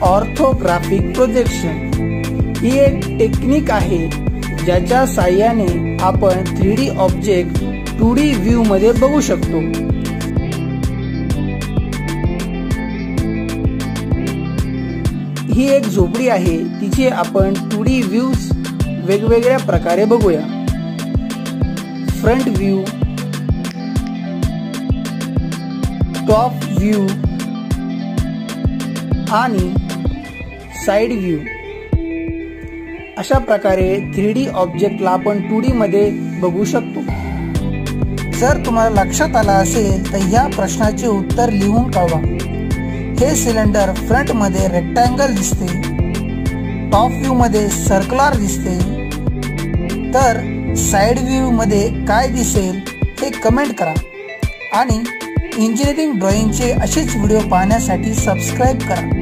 Orthographic projection ही एक technique आहे ज्याच्या साहाय्याने आपण 3D ऑब्जेक्ट 2D व्ह्यू मध्ये बघू शकतो। ही एक झोपडी आहे, तिचे आपण 2D व्ह्यूज वेगवेगळ्या प्रकारे बघूया। फ्रंट व्ह्यू, टॉप व्ह्यू आणि साइड व्ह्यू अशा प्रकारे 3D ऑब्जेक्टला आपण 2D मध्ये बघू शकतो। जर तुम्हाला लक्षात आला असेल तर या प्रश्नाचे उत्तर लिहून कळवा। हे सिलेंडर फ्रंट मध्ये रेक्टँगल दिसते, टॉप व्ह्यू मध्ये सर्क्युलर दिसते, तर साइड व्ह्यू मध्ये काय दिसेल हे कमेंट करा आणि इंजिनिअरिंग ड्रॉइंगचे असेच व्हिडिओ पाहण्यासाठी सबस्क्राइब करा।